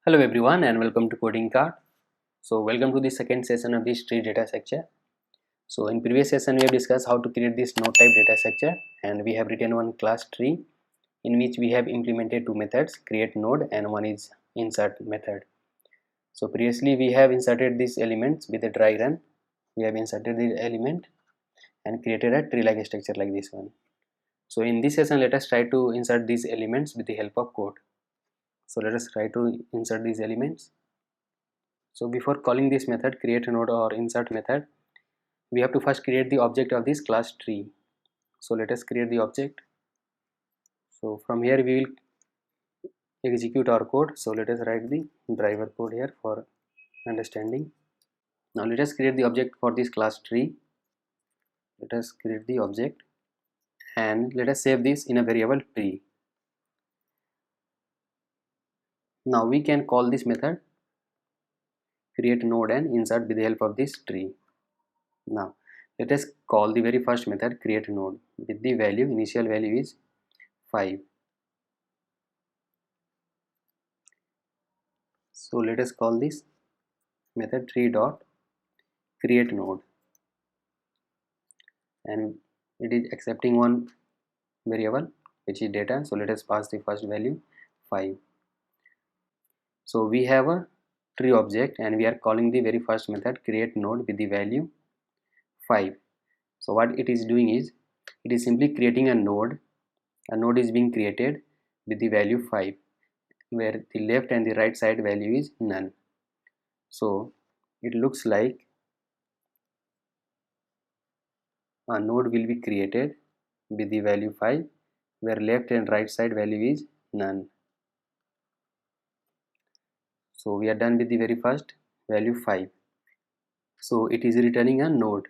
Hello everyone and welcome to Coding Card. So welcome to the second session of this tree data structure. So in previous session we have discussed how to create this node type data structure, and we have written one class tree in which we have implemented two methods, create node and one is insert method. So previously we have inserted these elements with a dry run. We have inserted the element and created a tree like structure like this one. So in this session let us try to insert these elements with the help of code. So let us try to insert these elements. So before calling this method create node or insert method, we have to first create the object of this class tree. So let us create the object. So from here we will execute our code. So let us write the driver code here for understanding. Now let us create the object for this class tree. Let us create the object and let us save this in a variable tree. Now we can call this method create node and insert with the help of this tree. Now let us call the very first method create node with the value, initial value is 5. So let us call this method tree dot create node, and it is accepting one variable which is data. So let us pass the first value 5. So we have a tree object and we are calling the very first method create node with the value 5. So what it is doing is it is simply creating a node. A node is being created with the value 5 where the left and the right side value is none. So it looks like a node will be created with the value 5 where left and right side value is none. So we are done with the very first value 5. So it is returning a node.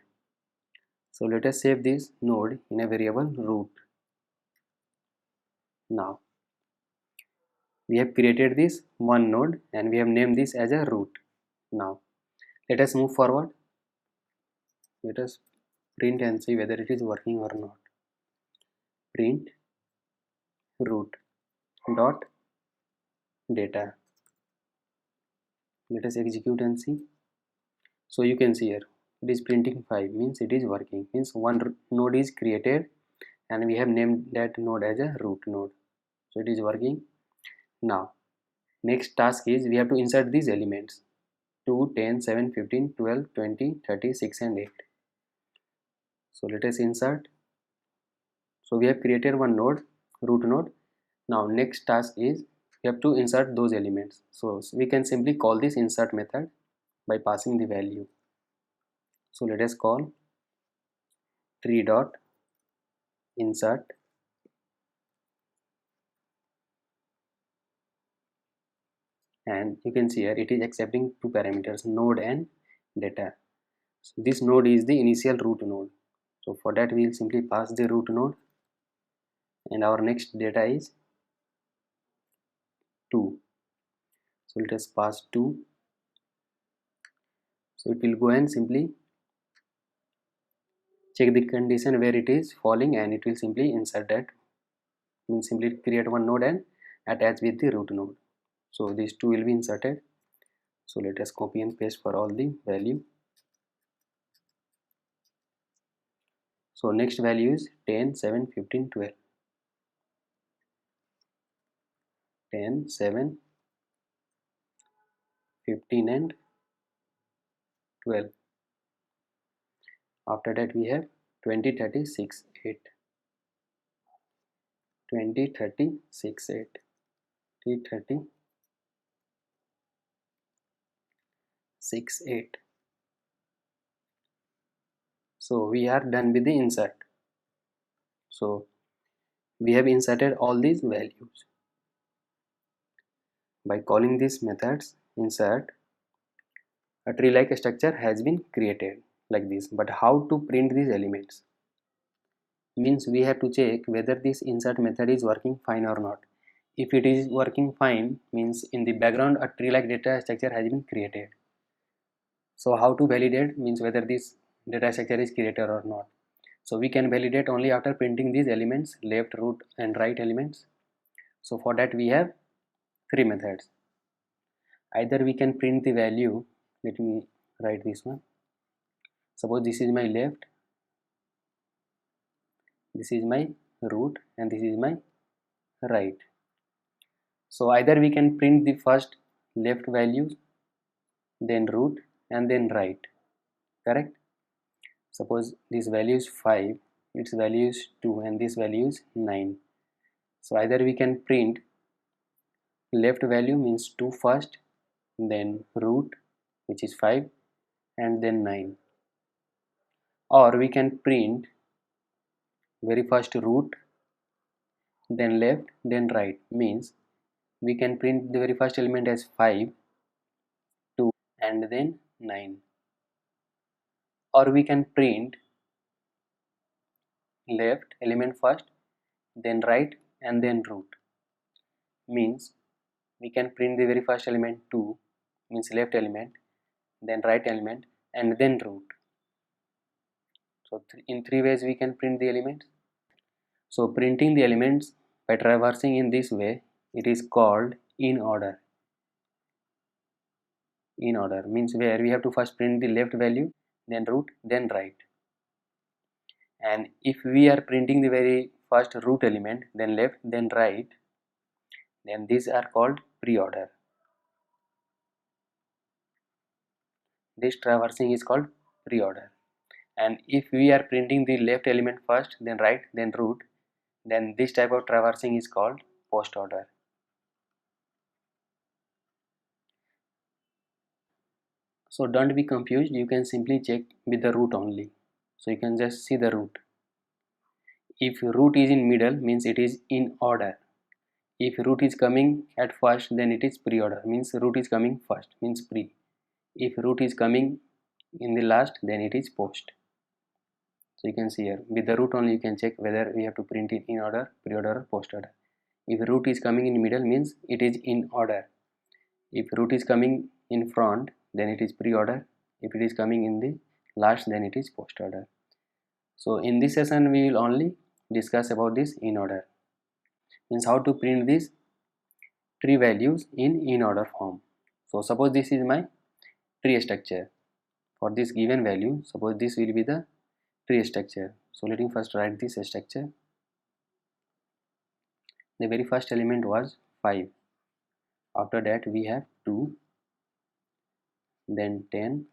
So let us save this node in a variable root. Now we have created this one node and we have named this as a root. Now let us move forward. Let us print and see whether it is working or not. Print root dot data. Let us execute and see. So you can see here it is printing 5, means it is working, means one node is created and we have named that node as a root node. So it is working. Now next task is we have to insert these elements 2, 10, 7, 15, 12, 20, 30, 6 and 8. So let us insert. So we have created one node, root node. Now next task is we have to insert those elements. So we can simply call this insert method by passing the value. So let us call tree dot insert and you can see here it is accepting two parameters, node and data. So this node is the initial root node. So for that we will simply pass the root node and our next data is 2. So let us pass 2. So it will go and simply check the condition where it is falling and it will simply insert that, means simply create one node and attach with the root node. So these two will be inserted. So let us copy and paste for all the value. So next value is 10, 7, 15, 12. 10, 7, 15 and 12. After that we have 20, 30, 6, 8. 20, 30, 6, 8. 20, 30, 6, 8. So we are done with the insert. So we have inserted all these values. By calling these methods insert, a tree like structure has been created like this. But how to print these elements? Means we have to check whether this insert method is working fine or not. If it is working fine, means in the background a tree like data structure has been created. So how to validate, means whether this data structure is created or not. So we can validate only after printing these elements, left, root and right elements. So for that we have three methods. Either we can print the value, let me write this one. Suppose this is my left, this is my root, and this is my right. So either we can print the first left values, then root, and then right, correct? Suppose this value is 5, its value is 2, and this value is 9. So either we can print left value means 2 first, then root which is 5, and then 9, or we can print very first root, then left, then right, means we can print the very first element as 5, 2, and then 9, or we can print left element first, then right, and then root, means we can print the very first element 2, means left element, then right element, and then root. So in three ways we can print the elements. So printing the elements by traversing in this way, it is called in order. In order means where we have to first print the left value, then root, then right. And if we are printing the very first root element, then left, then right, then these are called pre-order. This traversing is called pre-order. And if we are printing the left element first, then right, then root, then this type of traversing is called post order. So don't be confused, you can simply check with the root only. So you can just see the root. If root is in middle, means it is in order. If root is coming at first, then it is pre-order, means root is coming first, means pre. If root is coming in the last, then it is post. So you can see here, with the root only you can check whether we have to print it in order, pre-order, or post order. If root is coming in middle, means it is in order. If root is coming in front, then it is pre-order. If it is coming in the last, then it is post order. So in this session we will only discuss about this in order, means how to print these tree values in order form. So suppose this is my tree structure. For this given value, suppose this will be the tree structure. So let me first write this structure. The very first element was 5. After that we have 2, then 10,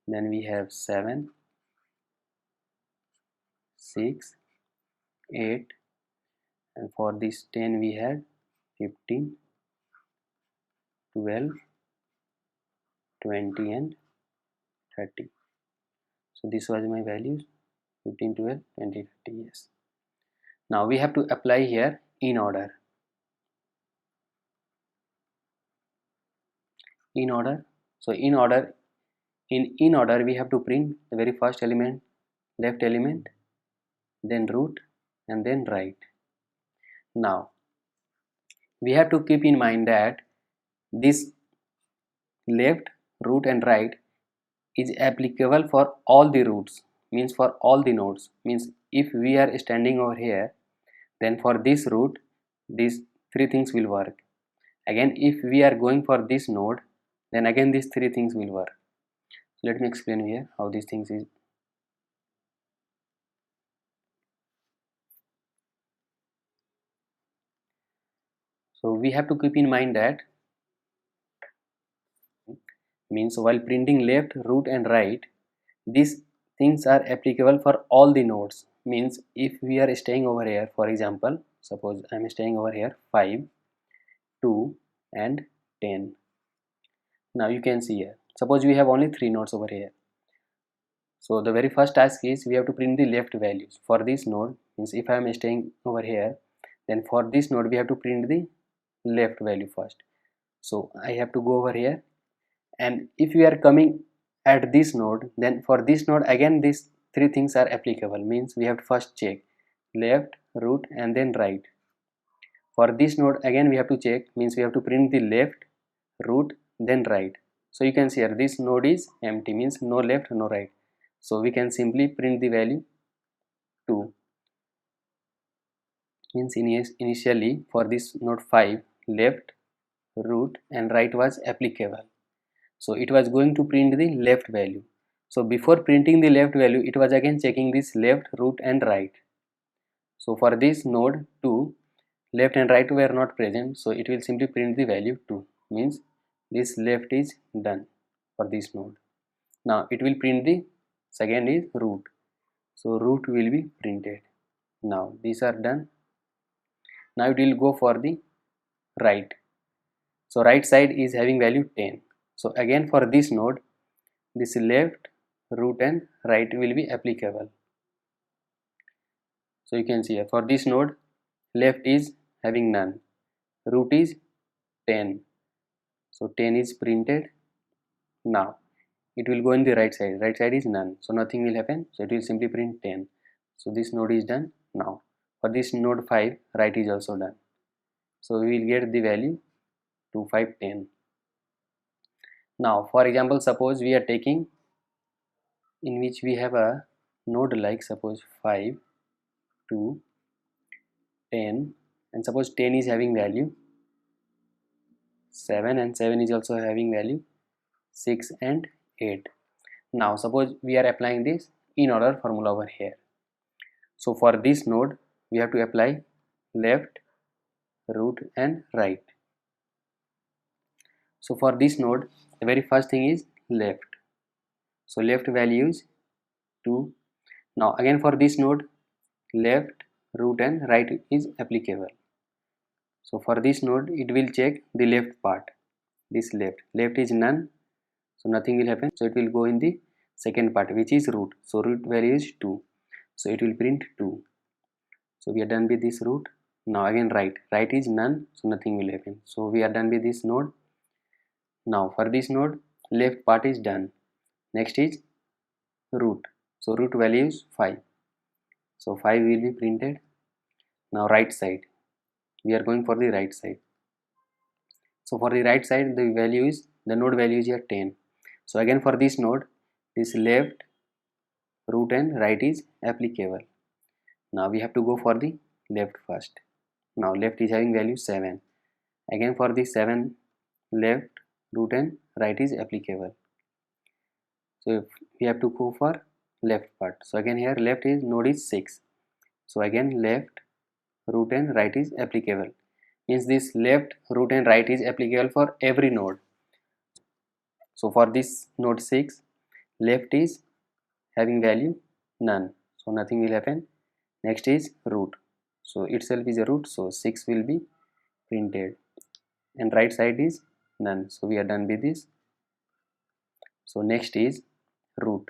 then we have 7, 6, 8, and for this 10 we had 15, 12, 20, and 30. So this was my values 15, 12, 20, 30. Yes. Now we have to apply here in order. In order. So in order we have to print the very first element, left element, then root, and then right. Now we have to keep in mind that this left, root, and right is applicable for all the roots, means for all the nodes. Means if we are standing over here, then for this root these three things will work. Again if we are going for this node, then again these three things will work. Let me explain here how these things is. So we have to keep in mind that, means while printing left, root, and right, these things are applicable for all the nodes. Means if we are staying over here, for example, suppose I am staying over here 5, 2, and 10. Now you can see here, suppose we have only 3 nodes over here. So the very first task is we have to print the left values for this node. Means if I am staying over here, then for this node we have to print the left value first. So I have to go over here, and if we are coming at this node, then for this node again these three things are applicable. Means we have to first check left, root, and then right. For this node again we have to check, means we have to print the left, root, then right. So you can see here this node is empty, means no left, no right. So we can simply print the value 2. Means initially for this node 5, left, root and right was applicable. So it was going to print the left value. So before printing the left value, it was again checking this left, root and right. So for this node 2, left and right were not present, so it will simply print the value 2, means this left is done for this node. Now it will print the second is root, so root will be printed. Now these are done. Now it will go for the right. So right side is having value 10. So again for this node, this left, root and right will be applicable. So you can see here for this node, left is having none, root is 10. So 10 is printed. Now it will go in the right side is none, so nothing will happen, so it will simply print 10. So this node is done. Now for this node 5, right is also done, so we will get the value 2, 5, 10. Now for example, suppose we are taking in which we have a node like suppose 5, 2, 10, and suppose 10 is having value 7 and 7 is also having value 6 and 8. Now suppose we are applying this in-order formula over here. So for this node we have to apply left, root and right. So for this node, the very first thing is left. So left value is 2. Now again for this node, left, root and right is applicable. So for this node, it will check the left part. This left is none, so nothing will happen. So it will go in the second part, which is root. So root value is 2. So it will print 2. So we are done with this root. Now again right is none, so nothing will happen. So we are done with this node. Now for this node, left part is done. Next is root. So root value is 5. So 5 will be printed. Now right side. We are going for the right side. So for the right side, the node value is here 10. So again for this node, this left, root and right is applicable. Now we have to go for the left first. Now left is having value 7. Again for the 7, left, root and right is applicable. So we have to go for left part. So again here left is node is 6. So again left, root and right is applicable. Means this left, root and right is applicable for every node. So for this node 6, left is having value none. So nothing will happen. Next is root. So itself is a root. So 6 will be printed. And right side is none. So we are done with this. So next is root.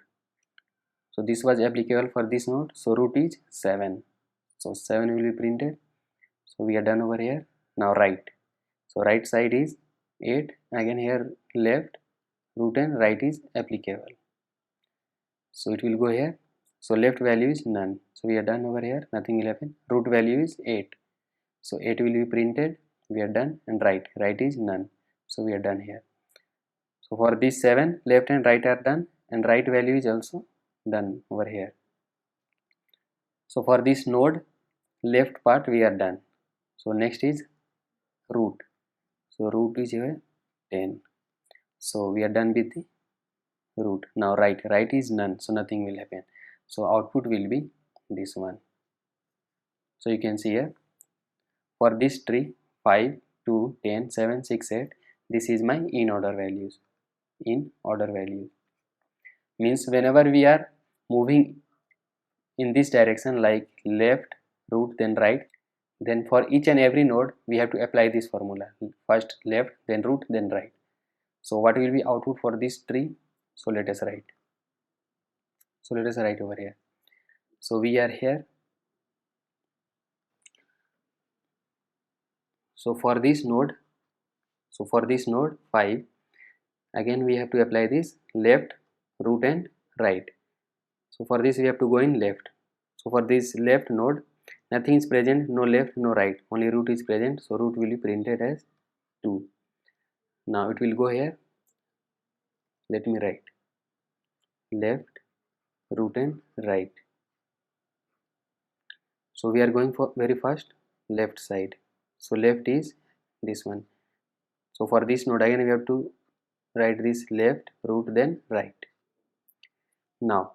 So this was applicable for this node. So root is 7. So 7 will be printed. So we are done over here. Now right. So right side is 8. Again here left, root and right is applicable. So it will go here. So left value is none. So we are done over here. Nothing will happen. Root value is 8. So 8 will be printed. We are done. And right is none. So we are done here. So for this 7, left and right are done, and right value is also done over here. So for this node, left part we are done. So next is root. So root is here 10. So we are done with the root. Now right is none, so nothing will happen. So output will be this one. So you can see here for this tree 5, 2, 10, 7, 6, 8, this is my in order values. In order values means whenever we are moving in this direction like left, root, then right, then for each and every node we have to apply this formula. First left, then root, then right. So what will be output for this tree? So let us write. So let us write over here. So we are here. So for this node 5, again we have to apply this left, root and right. So for this we have to go in left. So for this left node, nothing is present, no left, no right, only root is present. So root will be printed as 2. Now it will go here. Let me write left, root and right. So we are going for very first left side. So left is this one So for this node again we have to write this left, root, then right. Now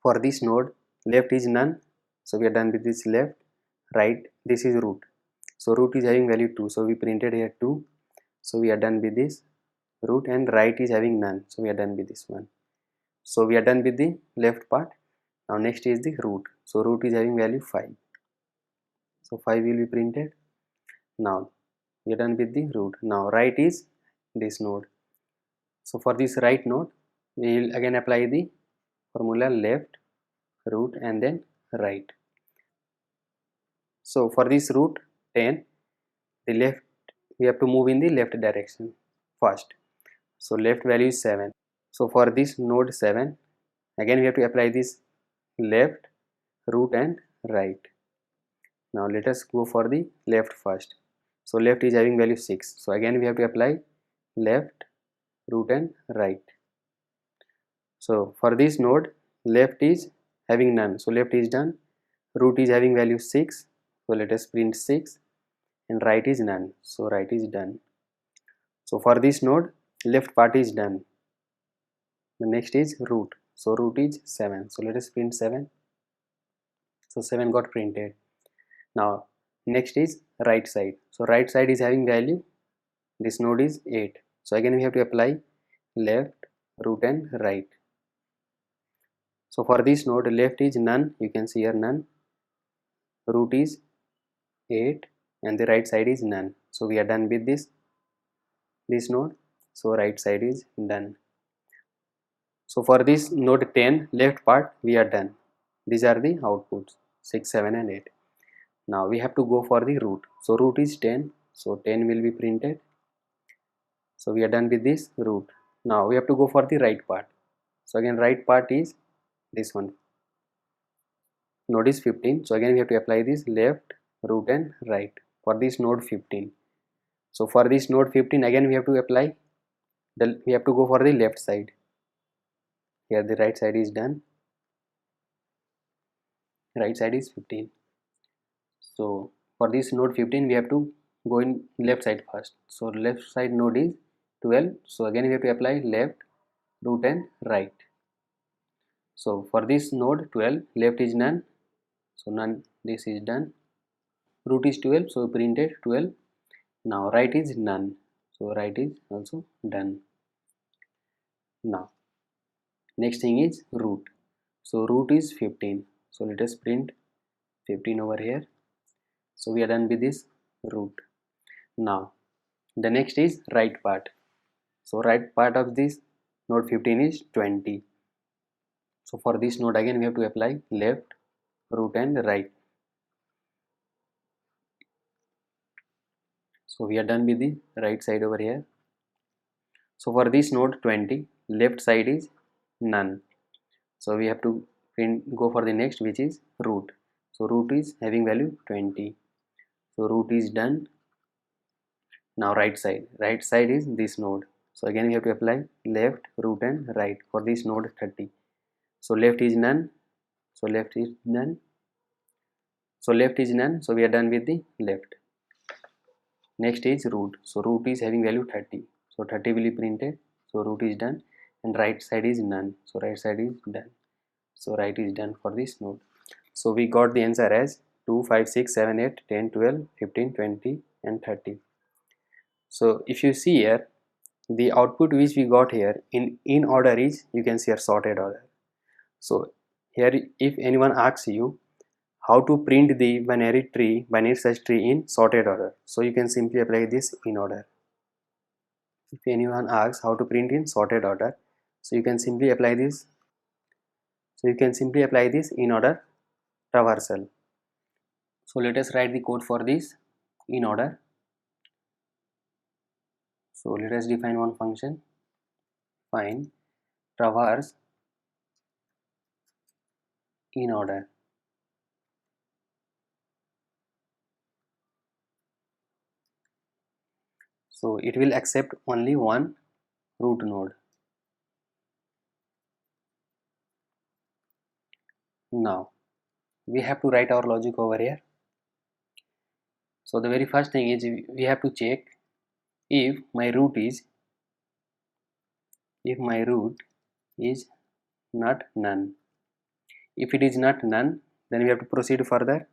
for this node left is none, so we are done with this left. Right, this is root, so root is having value 2, so we printed here 2, so we are done with this root. And right is having none, so we are done with this one. So we are done with the left part. Now next is the root, so root is having value 5, so 5 will be printed. Now we are done with the root. Now right is this node, so for this right node we will again apply the formula left, root, and then right. So for this root 10, the left, we have to move in the left direction first, so left value is 7. So for this node 7 again we have to apply this left, root, and right. Now let us go for the left first. So left is having value 6, so again we have to apply left, root, and right. So for this node left is having none, so left is done. Root is having value 6, so let us print 6, and right is none, so right is done. So for this node left part is done. The next is root, so root is 7, so let us print 7, so 7 got printed. Now next is right side, so right side is having value, this node is 8, so again we have to apply left, root, and right. So for this node left is none, you can see here none, root is 8, and the right side is none, so we are done with this node, so right side is done. So for this node 10 left part we are done. These are the outputs 6, 7, and 8. Now we have to go for the root, so root is 10, so 10 will be printed. So we are done with this root. Now we have to go for the right part, so again right part is this one, node is 15, so again we have to apply this left, root, and right for this node 15. So for this node 15 again we have to apply we have to go for the left side. Here the right side is done, right side is 15. So for this node 15 we have to go in left side first, so left side node is 12, so again we have to apply left, root, and right. So for this node 12 left is none, so none, this is done. Root is 12, so printed 12. Now right is none, so right is also done. Now next thing is root, so root is 15, so let us print 15 over here. So we are done with this root. Now the next is right part, so right part of this node 15 is 20, so for this node again we have to apply left, root, and right. So we are done with the right side over here. So for this node 20 left side is none, so we have to go for the next, which is root. So root is having value 20, so root is done. Now right side is this node, so again we have to apply left, root, and right for this node 30. So left is none, so left is none, so left is none, so we are done with the left. Next is root, so root is having value 30, so 30 will be printed, so root is done. And right side is none, so right side is done, so right is done for this node. So we got the answer as 2, 5, 6, 7, 8, 10, 12, 15, 20, and 30. So if you see here, the output which we got here in order is, you can see here, sorted order. So here if anyone asks you how to print the binary search tree in sorted order, so you can simply apply this in order. If anyone asks how to print in sorted order, so you can simply apply this, in order traversal. So let us write the code for this in order. So let us define one function, find traverse in order. So it will accept only one root node. Now we have to write our logic over here. So the very first thing is we have to check if my root is not none. If it is not none, then we have to proceed further.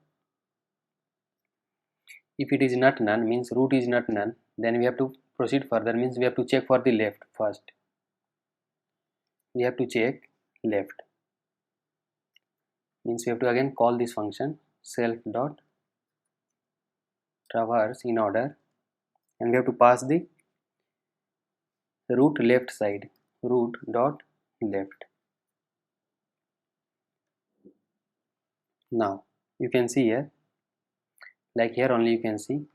If it is not none means root is not none, then we have to proceed further, means we have to check for the left first. We have to check left, means we have to again call this function self dot traverse in order, and we have to pass the root left side, root dot left. Now you can see here, like here only you can see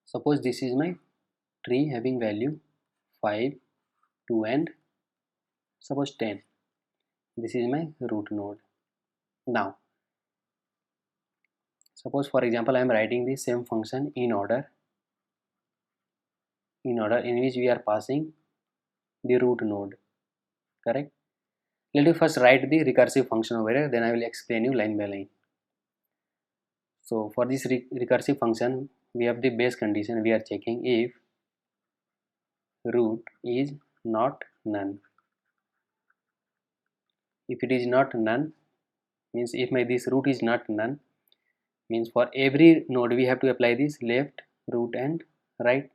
suppose this is my tree having value 5, 2 and suppose 10. This is my root node. Now suppose for example I am writing the same function in order in which we are passing the root node, correct? Let me first write the recursive function over here, then I will explain you line by line. So for this recursive function we have the base condition, we are checking if root is not none. If it is not none means if this root is not none means for every node we have to apply this left, root and right.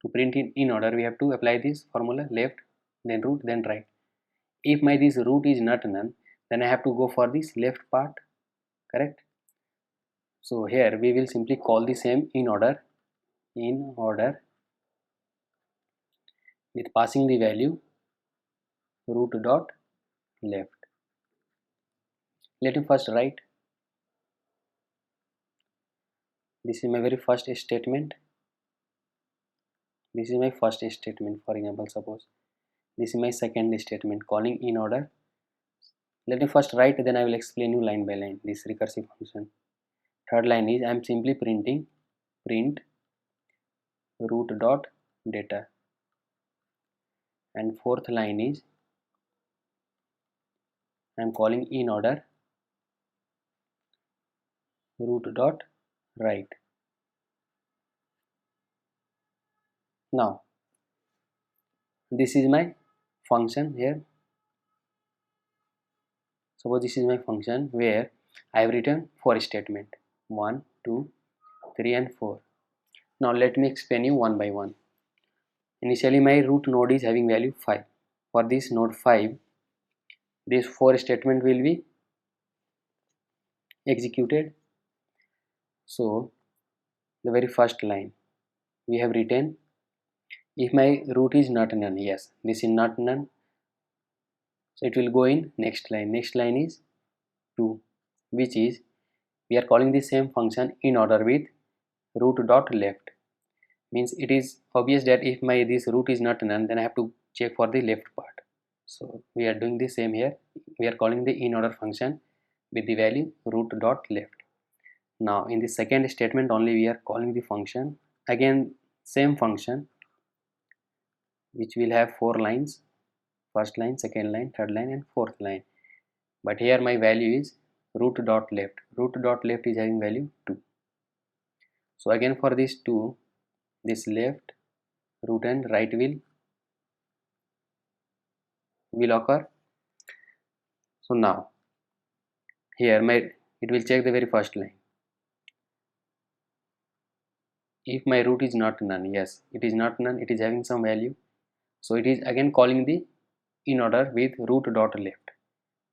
To print in order we have to apply this formula left, then root, then right. If this root is not none, then I have to go for this left part, correct? So here we will simply call the same in order with passing the value root dot left. Let me first write. This is my very first statement. This is my first statement, for example. Suppose this is my second statement, calling in order. Let me first write, then I will explain you line by line this recursive function. Third line is I am simply printing print root dot data, and fourth line is I am calling in order root dot right. Now this is my function here. Suppose this is my function where I have written 4 statements, 1, 2, 3 and 4. Now let me explain you one by one. Initially my root node is having value 5. For this node 5, this 4 statement will be executed. So the very first line we have written, if my root is not none, yes, this is not none, so it will go in next line. Next line is 2, which is we are calling the same function in order with root dot left. Means it is obvious that if this root is not none, then I have to check for the left part. So we are doing the same here. We are calling the in order function with the value root dot left. Now in the second statement only we are calling the function, again same function, which will have 4 lines, first line, second line, third line and fourth line. But here my value is root dot left. Root dot left is having value 2. So again for this 2, this left, root and right will occur. So now here it will check the very first line. If my root is not none, yes, it is not none, it is having some value. So it is again calling the in order with root dot left.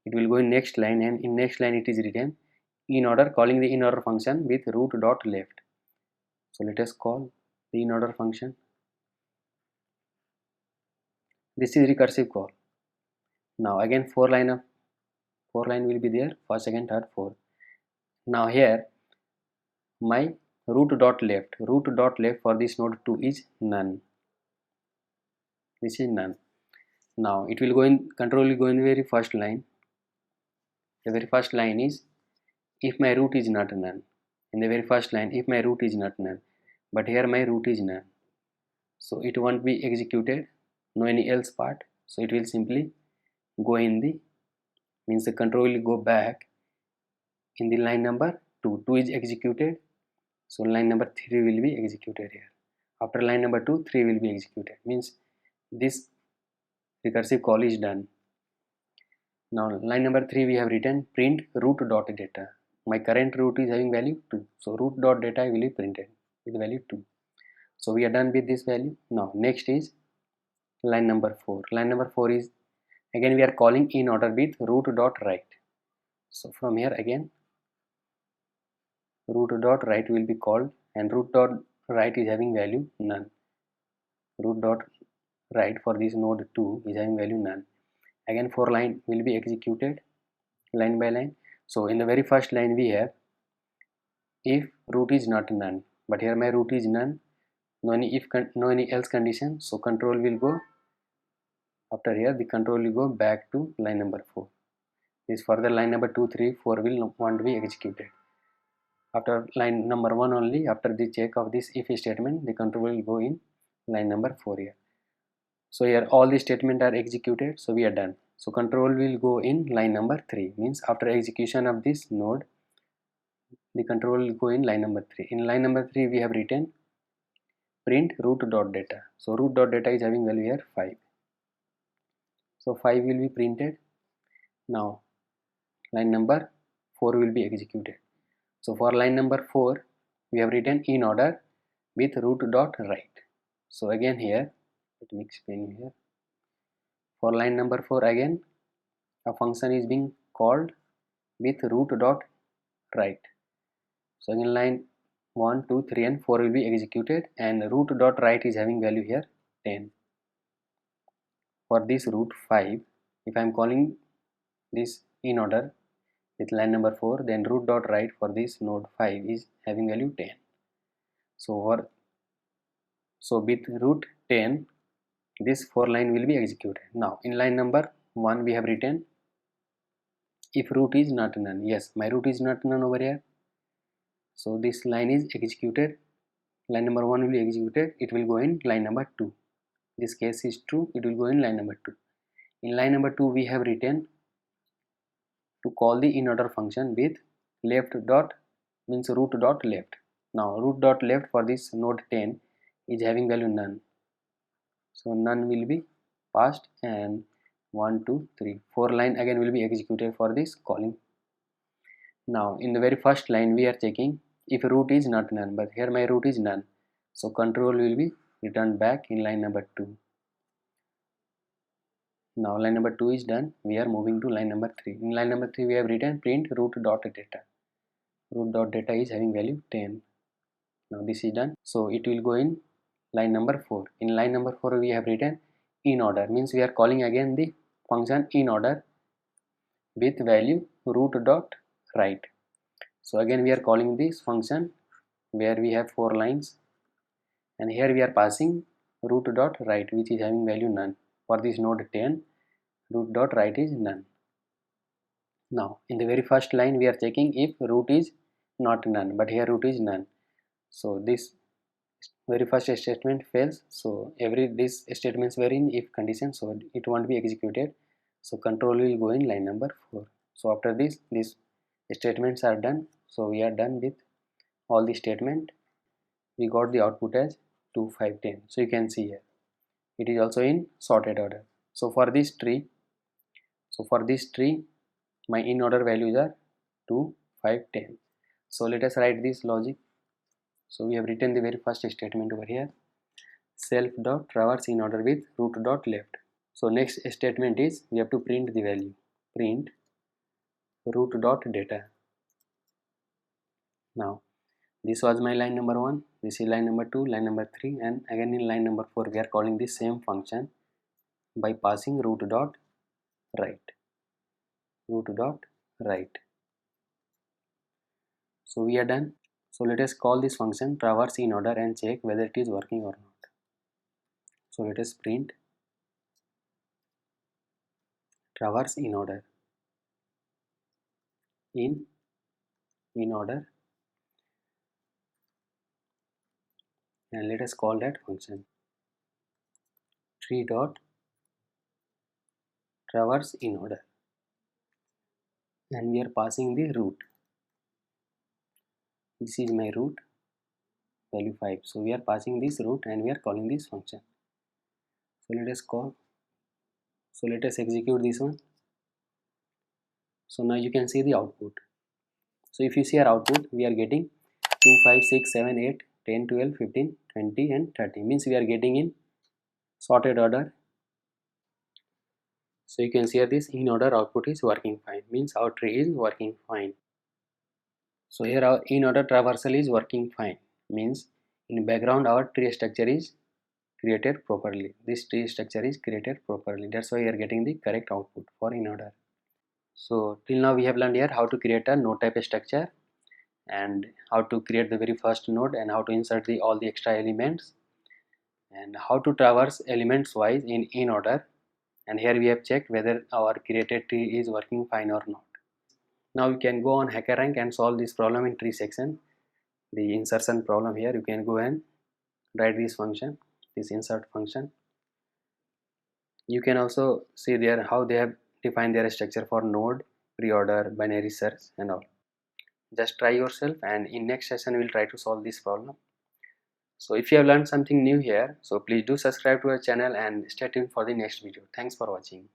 It will go in next line, and in next line it is written in order, calling the in order function with root dot left. So let us call the in order function. This is recursive call. Now again 4 line will be there, first, second, third, fourth. Now here my root dot left for this node 2 is none. This is none. Now it will go in, control will go in the very first line. The very first line is if my root is not none. In the very first line, if my root is not none, but here my root is none, so it won't be executed, no any else part, so it will simply go in the means the control will go back in the line number 2. 2 is executed, so line number 3 will be executed here. After line number 2, 3 will be executed, means this recursive call is done. Now line number 3 we have written print root dot data. My current root is having value 2, so root dot data will be printed with value 2. So we are done with this value. Now next is line number 4. Line number 4 is again we are calling in order with root dot write. So from here again root dot write will be called, and root dot write is having value none. Root dot write for this node 2 is having value none. Again 4 line will be executed line by line. So in the very first line we have if root is not none, but here my root is none, no any else condition, so control will go after here, the control will go back to line number 4. This further line number 2, 3, 4 will want to be executed. After line number 1 only, after the check of this if statement, the control will go in line number 4 here. So here all the statements are executed, so we are done. So control will go in line number 3, means after execution of this node, the control will go in line number 3. In line number 3 we have written print root dot data. So root dot data is having value here 5. So 5 will be printed. Now line number 4 will be executed. So for line number 4 we have written in order with root dot write. So again here let me explain here. For line number 4 again a function is being called with root dot write. So again line 1, 2, 3 and 4 will be executed, and root dot write is having value here 10. For this root 5, if I am calling this in order with line number 4, then root dot write for this node 5 is having value 10. So with root 10 this 4 line will be executed. Now in line number 1 we have written if root is not none. Yes, my root is not none over here, so this line is executed. Line number 1 will be executed, it will go in line number 2. This case is true, it will go in line number 2. In line number 2 we have written to call the inorder function with left dot means root dot left. Now root dot left for this node 10 is having value none, so none will be passed, and 1, 2, 3, 4 line again will be executed for this calling. Now in the very first line we are checking if root is not none, but here my root is none, so control will be returned back in line number 2. Now line number 2 is done, we are moving to line number 3. In line number 3 we have written print root dot data. Root dot data is having value 10. Now this is done, so it will go in line number 4. In line number 4 we have written in order, means we are calling again the function in order with value root dot write. So again we are calling this function where we have 4 lines, and here we are passing root dot write which is having value none. For this node 10 root dot write is none. Now in the very first line we are checking if root is not none, but here root is none, so this very first statement fails. So these statements were in if condition, so it won't be executed, so control will go in line number 4. So after this these statements are done, so we are done with all the statement. We got the output as 2, 5, 10. So you can see here it is also in sorted order. So for this tree my in order values are 2, 5, 10. So let us write this logic. So we have written the very first statement over here, self dot traverse in order with root dot left. So next statement is we have to print the value, print root dot data. Now this was my line number 1, this is line number 2, line number 3, and again in line number 4 we are calling the same function by passing root dot write. So we are done. So let us call this function traverse in order and check whether it is working or not. So let us print traverse in order in order, and let us call that function tree dot traverse in order. and we are passing the root. This is my root, value 5. So we are passing this root and we are calling this function. So let us call. So let us execute this one. So now you can see the output. So if you see our output, we are getting 2, 5, 6, 7, 8, 10, 12, 15, 20 and 30. Means we are getting in sorted order. So you can see here this in order output is working fine. Means our tree is working fine. So here our in order traversal is working fine. Means in background our tree structure is created properly. This tree structure is created properly. That's why we are getting the correct output for in order. So till now we have learned here how to create a node type structure and how to create the very first node and how to insert all the extra elements and how to traverse elements wise in order. And here we have checked whether our created tree is working fine or not. Now you can go on HackerRank and solve this problem in tree section. The insertion problem here, you can go and write this function, this insert function. You can also see there how they have defined their structure for node, pre-order, binary search and all. Just try yourself, and in next session we will try to solve this problem. So if you have learned something new here, so please do subscribe to our channel and stay tuned for the next video. Thanks for watching.